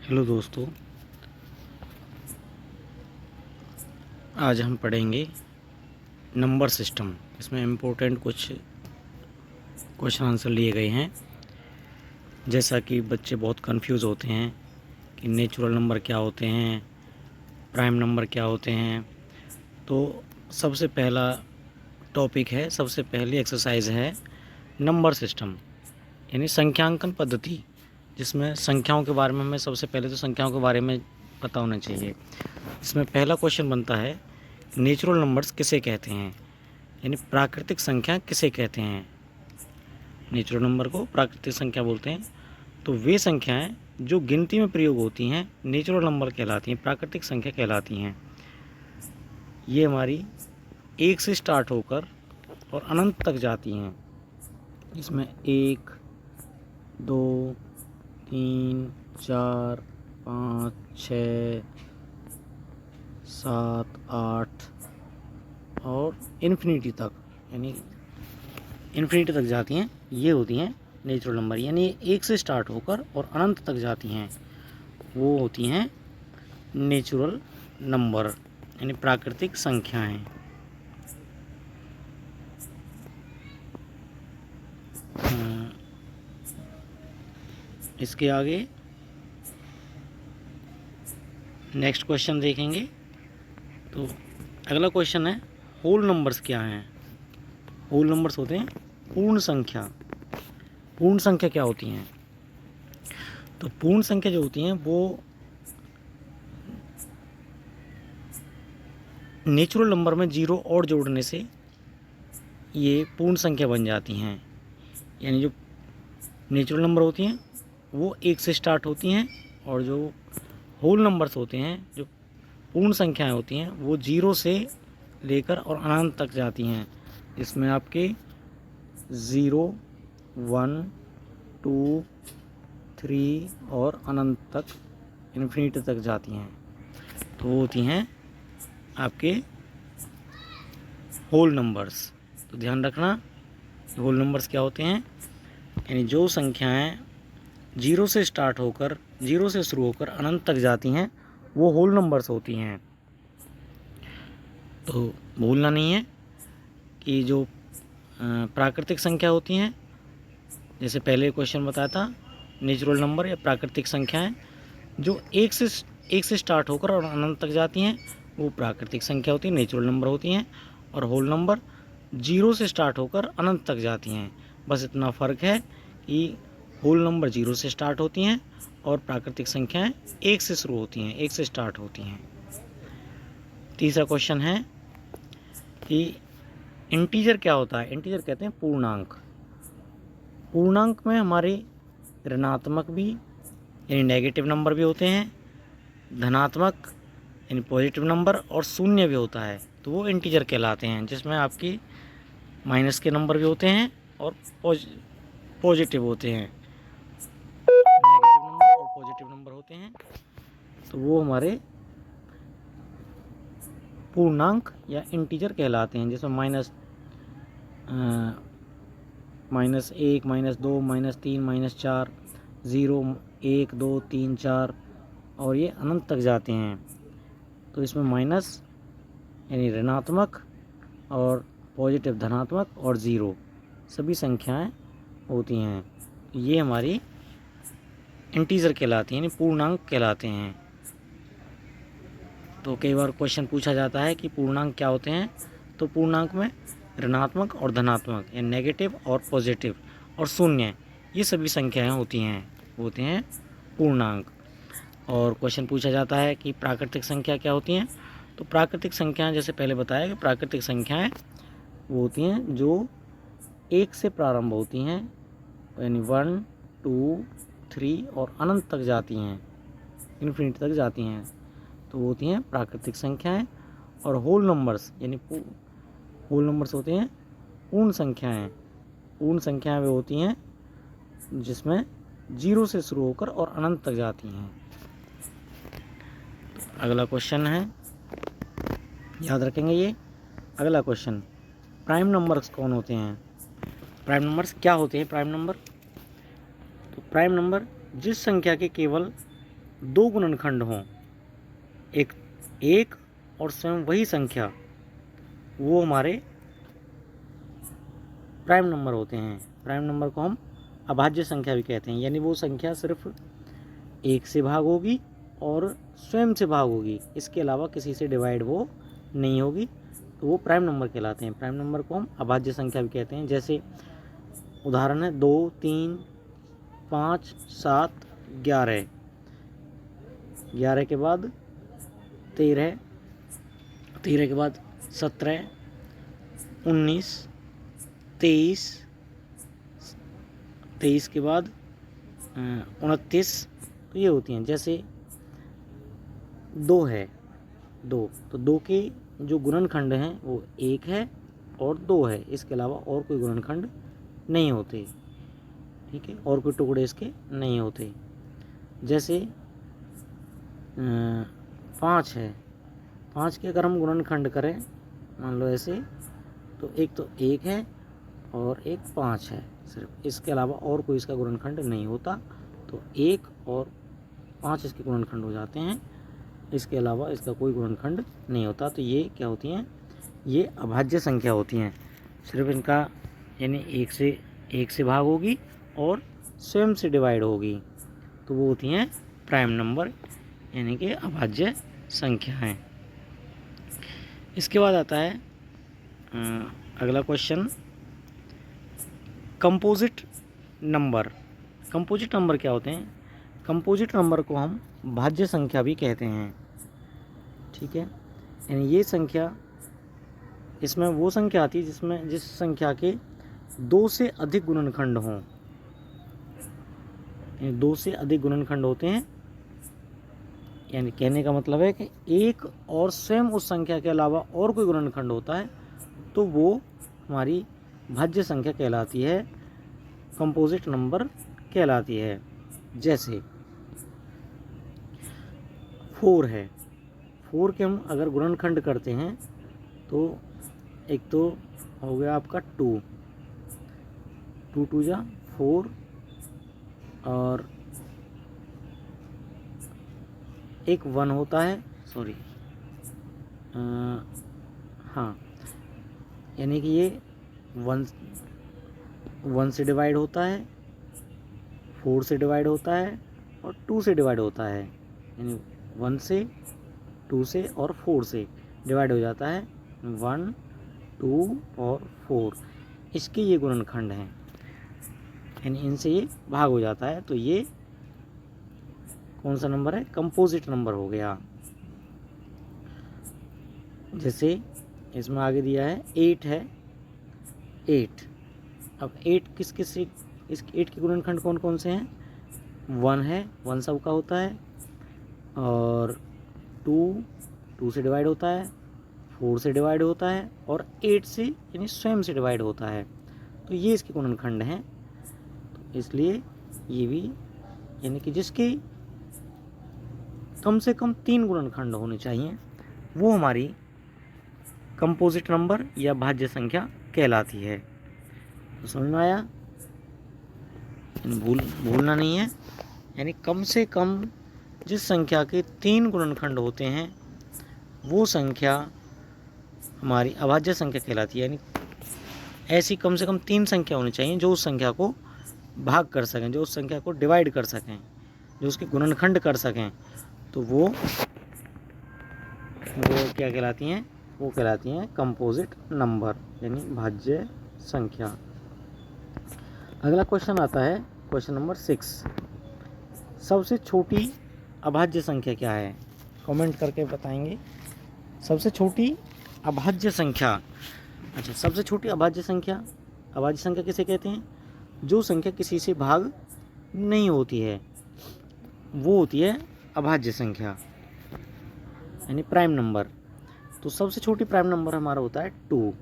Hello दोस्तों, आज हम पढ़ेंगे नंबर सिस्टम। इसमें इम्पोर्टेंट कुछ क्वेश्चन आंसर लिए गए हैं। जैसा कि बच्चे बहुत कंफ्यूज होते हैं कि नेचुरल नंबर क्या होते हैं, प्राइम नंबर क्या होते हैं। तो सबसे पहला टॉपिक है, सबसे पहली एक्सरसाइज है नंबर सिस्टम, यानी संख्यांकन पद्धति, जिसमें संख्याओं के बारे में हमें सबसे पहले तो संख्याओं के बारे में पता होना चाहिए। इसमें पहला क्वेश्चन बनता है, नेचुरल नंबर्स किसे कहते हैं, यानी प्राकृतिक संख्या किसे कहते हैं। नेचुरल नंबर को प्राकृतिक संख्या बोलते हैं। तो वे संख्याएं जो गिनती में प्रयोग होती हैं नेचुरल नंबर कहलाती हैं, प्राकृतिक संख्या कहलाती हैं। ये हमारी एक से स्टार्ट होकर और अनंत तक जाती हैं। इसमें 1, 2, 3, 4, 5, 6, 7, 8 और इन्फिनिटी तक, यानी इन्फिनिटी तक जाती हैं। ये होती हैं नेचुरल नंबर, यानी एक से स्टार्ट होकर और अनंत तक जाती हैं, वो होती हैं नेचुरल नंबर, यानी प्राकृतिक संख्याएं। इसके आगे नेक्स्ट क्वेश्चन देखेंगे। तो अगला क्वेश्चन है, होल नंबर्स क्या हैं। होल नंबर्स होते हैं पूर्ण संख्या। पूर्ण संख्या क्या होती हैं? तो पूर्ण संख्या जो होती हैं वो नेचुरल नंबर में जीरो और जोड़ने से ये पूर्ण संख्या बन जाती हैं। यानी जो नेचुरल नंबर होती हैं वो एक से स्टार्ट होती हैं, और जो होल नंबर्स होते हैं, जो पूर्ण संख्याएं होती हैं, वो जीरो से लेकर और अनंत तक जाती हैं। इसमें आपके 0, 1, 2, 3 और अनंत तक, इन्फिनिटी तक जाती हैं। तो वो होती हैं आपके होल नंबर्स। तो ध्यान रखना, होल नंबर्स क्या होते हैं, यानी जो संख्याएं जीरो से स्टार्ट होकर, जीरो से शुरू होकर अनंत तक जाती हैं, वो होल नंबर्स होती हैं। तो भूलना नहीं है कि जो प्राकृतिक संख्या होती हैं, जैसे पहले क्वेश्चन बताया था, नेचुरल नंबर या प्राकृतिक संख्याएं जो एक से स्टार्ट होकर और अनंत तक जाती हैं, वो प्राकृतिक संख्या होती है, नेचुरल नंबर होती हैं। और होल नंबर जीरो से स्टार्ट होकर अनंत तक जाती हैं। बस इतना फ़र्क है कि होल नंबर जीरो से स्टार्ट होती हैं और प्राकृतिक संख्याएं एक से शुरू होती हैं, एक से स्टार्ट होती हैं। तीसरा क्वेश्चन है कि इंटीजर क्या होता है। इंटीजर कहते हैं पूर्णांक। पूर्णांक में हमारे ऋणात्मक भी, यानी नेगेटिव नंबर भी होते हैं, धनात्मक यानी पॉजिटिव नंबर, और शून्य भी होता है। तो वो इंटीजर कहलाते हैं, जिसमें आपकी माइनस के नंबर भी होते हैं और पॉजिटिव होते हैं, नेगेटिव नंबर और पॉजिटिव नंबर होते हैं। तो वो हमारे पूर्णांक या इंटीजर कहलाते हैं, जिसमें -1, -2, -3, -4, 0, 1, 2, 3, 4 और ये अनंत तक जाते हैं। तो इसमें माइनस यानी ऋणात्मक और पॉजिटिव धनात्मक और ज़ीरो सभी संख्याएं होती हैं। ये हमारी इंटीजर कहलाती हैं, यानी पूर्णांक कहलाते हैं। तो कई बार क्वेश्चन पूछा जाता है कि पूर्णांक क्या होते हैं। तो पूर्णांक में ऋणात्मक और धनात्मक, यानी नेगेटिव और पॉजिटिव और शून्य, ये सभी संख्याएं होती हैं, होते हैं पूर्णांक। और क्वेश्चन पूछा जाता है कि प्राकृतिक संख्या क्या होती हैं। तो प्राकृतिक संख्याएं, जैसे पहले बताया कि प्राकृतिक संख्याएं वो होती हैं जो एक से प्रारंभ होती हैं, यानी 1, 2, 3 और अनंत तक जाती हैं, इन्फिनिटी तक जाती हैं। तो वो होती हैं प्राकृतिक संख्याएं। और होल नंबर्स, यानी होल नंबर्स होते हैं पूर्ण संख्याएं। पूर्ण संख्याएं वे होती हैं जिसमें जीरो से शुरू होकर और अनंत तक जाती हैं। तो अगला क्वेश्चन है, याद रखेंगे ये अगला क्वेश्चन, प्राइम नंबर्स कौन होते हैं। प्राइम नंबर्स क्या होते हैं। प्राइम नंबर, तो प्राइम नंबर जिस संख्या के केवल दो गुणनखंड हों, एक एक और स्वयं वही संख्या, वो हमारे प्राइम नंबर होते हैं। प्राइम नंबर को हम अभाज्य संख्या भी कहते हैं, यानी वो संख्या सिर्फ एक से भाग होगी और स्वयं से भाग होगी, इसके अलावा किसी से डिवाइड वो नहीं होगी, तो वो प्राइम नंबर कहलाते हैं। प्राइम नंबर को हम अभाज्य संख्या भी कहते हैं। जैसे उदाहरण है 2, 3, 5, 7, 11। 11 के बाद 13, 13 के बाद 17, 19, 23, 23 के बाद 29, तो ये होती हैं। जैसे 2 है, 2, तो 2 के जो गुणनखंड हैं वो 1 है और 2 है, इसके अलावा और कोई गुणनखंड नहीं होते। ठीक है, और कोई टुकड़े इसके नहीं होते। जैसे 5 है, 5 के अगर हम गुणनखंड करें, मान लो ऐसे, तो एक तो 1 है और एक 5 है सिर्फ, इसके अलावा और कोई इसका गुणनखंड नहीं होता। तो 1 और 5 इसके गुणनखंड हो जाते हैं, इसके अलावा इसका कोई गुणनखंड नहीं होता। तो ये क्या होती हैं, ये अभाज्य संख्या होती हैं। सिर्फ इनका यानी एक से भाग होगी और स्वयं से डिवाइड होगी, तो वो होती हैं प्राइम नंबर, यानी कि अभाज्य संख्या हैं। इसके बाद आता है अगला question, composite number. Composite number क्या होते हैं? कंपोजिट नंबर को हम भाज्य संख्या भी कहते हैं। ठीक है, यानी ये संख्या, इसमें वो संख्या आती है जिस संख्या के 2 से अधिक गुणनखंड हों। 2 से अधिक गुणनखंड होते हैं, यानी कहने का मतलब है कि एक और स्वयं उस संख्या के अलावा और कोई गुणनखंड होता है, तो वो हमारी भाज्य संख्या कहलाती है, कंपोजिट नंबर कहलाती है। जैसे 4 है, 4 के हम अगर गुणनखंड करते हैं तो एक तो हो गया आपका 2, 2 2 जा 4, और एक 1 होता है, सॉरी, हाँ, यानी कि ये 1 से डिवाइड होता है, 4 से डिवाइड होता है और 2 से डिवाइड होता है, यानी 1 से, 2 से और 4 से डिवाइड हो जाता है। 1, 2 और 4 इसके ये गुणनखंड हैं, यानी इनसे ये भाग हो जाता है, तो ये कौन सा नंबर है? कंपोजिट नंबर हो गया। जैसे इसमें आगे दिया है 8 है, 8। अब 8 किस किस से, इस 8 के गुणनखंड कौन कौन से हैं? 1 है, 1 सबका होता है, और 2 से डिवाइड होता है, 4 से डिवाइड होता है, और 8 से यानी स्वयं से डिवाइड होता है, तो ये इसके गुणनखंड हैं। तो इसलिए ये भी, यानी कि जिसके कम से कम 3 गुणनखंड होने चाहिए, वो हमारी कंपोजिट नंबर या भाज्य संख्या कहलाती है। तो समझ में आया? भूलना नहीं है, यानी कम से कम जिस संख्या के 3 गुणनखंड होते हैं, वो संख्या हमारी अभाज्य संख्या कहलाती है। यानी ऐसी कम से कम 3 संख्या होनी चाहिए जो उस संख्या को भाग कर सकें, जो उस संख्या को डिवाइड कर सकें, जो उसके गुणनखंड कर सकें, तो वो क्या कहलाती हैं? वो कहलाती हैं कंपोजिट नंबर, यानी भाज्य संख्या। अगला क्वेश्चन आता है, क्वेश्चन नंबर 6, सबसे छोटी अभाज्य संख्या क्या है? कमेंट करके बताएंगे। सबसे छोटी अभाज्य संख्या, अच्छा, सबसे छोटी अभाज्य संख्या किसे कहते हैं? जो संख्या किसी से भाग नहीं होती है, वो होती है अभाज्य संख्या, यानी प्राइम नंबर। तो सबसे छोटी प्राइम नंबर हमारा होता है 2,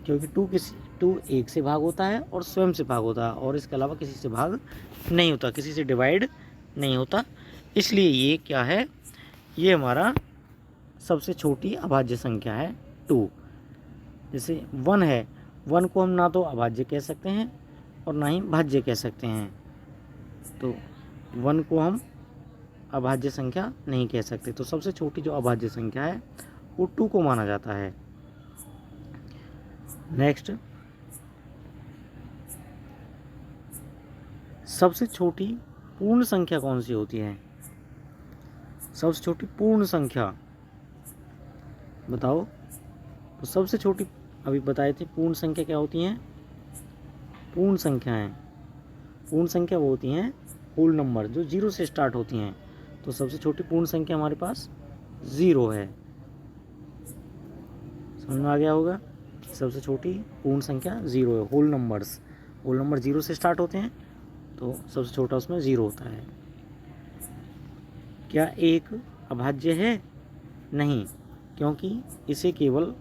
क्योंकि 2 एक से भाग होता है और स्वयं से भाग होता है, और इसके अलावा किसी से भाग नहीं होता, किसी से डिवाइड नहीं होता, इसलिए ये क्या है? ये हमारा सबसे छोटी अभाज्य संख्या है 2। जैसे 1 है, 1 को हम ना तो अभाज्य कह सकते हैं और ना ही भाज्य कह सकते हैं। तो 1 को हम अभाज्य संख्या नहीं कह सकते। तो सबसे छोटी जो अभाज्य संख्या है वो 2 को माना जाता है। नेक्स्ट, सबसे छोटी पूर्ण संख्या कौन सी होती है? सबसे छोटी पूर्ण संख्या बताओ। तो सबसे छोटी अभी बताए थे पूर्ण संख्या क्या होती हैं? पूर्ण संख्याएं, पूर्ण संख्या वो होती हैं होल नंबर जो 0 से स्टार्ट होती हैं। तो सबसे छोटी पूर्ण संख्या हमारे पास 0 है। समझ में आ गया होगा? सबसे छोटी पूर्ण संख्या 0 है। होल नंबर्स, होल नंबर 0 से स्टार्ट होते हैं तो सबसे छोटा उसमें 0 होता है। क्या एक अभाज्य है? नहीं, क्योंकि इसे केवल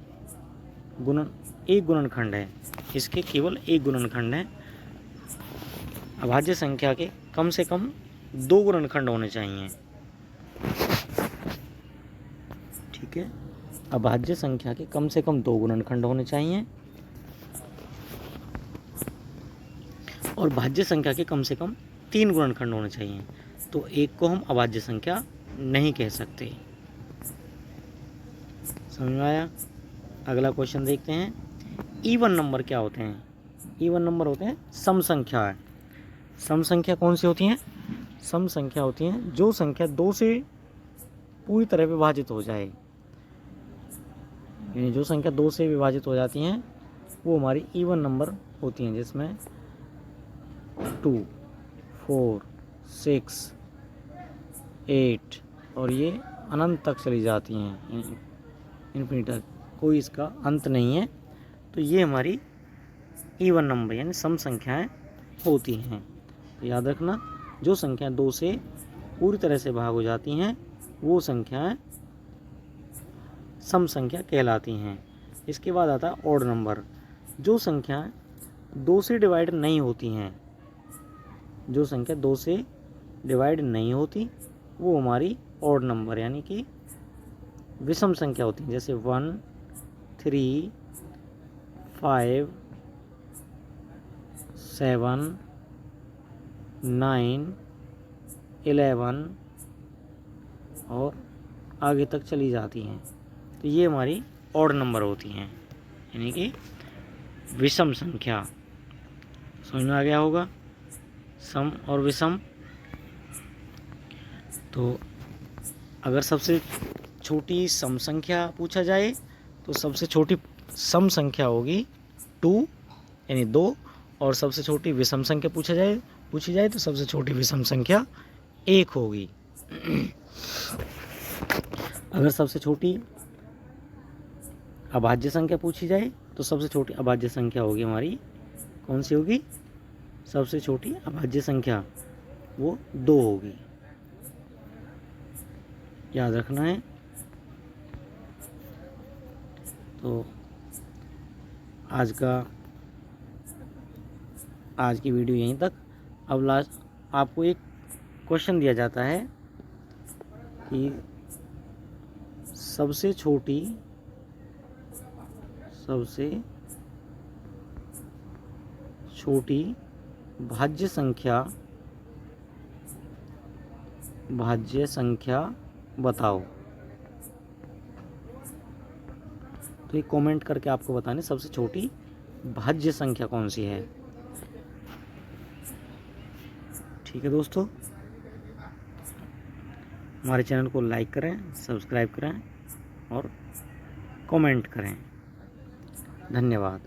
एक गुणनखंड है। इसके केवल एक गुणनखंड है। अभाज्य संख्या के कम से कम 2 गुणनखंड होने चाहिए। ठीक है, अभाज्य संख्या के कम से कम 2 गुणनखंड होने चाहिए और भाज्य संख्या के कम से कम 3 गुणनखंड होने चाहिए। तो एक को हम अभाज्य संख्या नहीं कह सकते। समझ में आया? अगला क्वेश्चन देखते हैं। इवन नंबर क्या होते हैं? इवन नंबर होते हैं सम संख्या है। सम संख्या कौन सी होती हैं? सम संख्या होती हैं जो संख्या 2 से पूरी तरह विभाजित हो जाए। यानी जो संख्या 2 से विभाजित हो जाती हैं वो हमारी इवन नंबर होती हैं, जिसमें 2, 4, 6, 8 और ये अनंत तक चली जाती हैं, इन्फिनिट तक, कोई इसका अंत नहीं है। तो ये हमारी इवन नंबर यानी सम संख्याएं होती हैं। तो याद रखना, जो संख्या 2 से पूरी तरह से भाग हो जाती हैं वो संख्याएं सम संख्या कहलाती हैं। इसके बाद आता है ऑड नंबर। जो संख्याएं 2 से डिवाइड नहीं होती हैं, जो संख्या 2 से डिवाइड नहीं होती वो हमारी ऑड नंबर यानी कि विषम संख्या होती है। जैसे 1, 3, 5, 7, 9, 11 और आगे तक चली जाती हैं। तो ये हमारी ऑड नंबर होती हैं यानी कि विषम संख्या। समझ में आ गया होगा? सम और विषम। तो अगर सबसे छोटी सम संख्या पूछा जाए तो सबसे छोटी सम संख्या होगी 2 यानी 2, और सबसे छोटी विषम संख्या पूछी जाए तो सबसे छोटी विषम संख्या 1 होगी। अगर सबसे छोटी अभाज्य संख्या पूछी जाए तो सबसे छोटी अभाज्य संख्या होगी हमारी, कौन सी होगी? सबसे छोटी अभाज्य संख्या वो 2 होगी। याद रखना है। तो आज की वीडियो यहीं तक। अब लास्ट आपको एक क्वेश्चन दिया जाता है कि सबसे छोटी भाज्य संख्या बताओ। तो ये कमेंट करके आपको बताने सबसे छोटी भाज्य संख्या कौन सी है। ठीक है दोस्तों, हमारे चैनल को लाइक करें, सब्सक्राइब करें और कमेंट करें। धन्यवाद।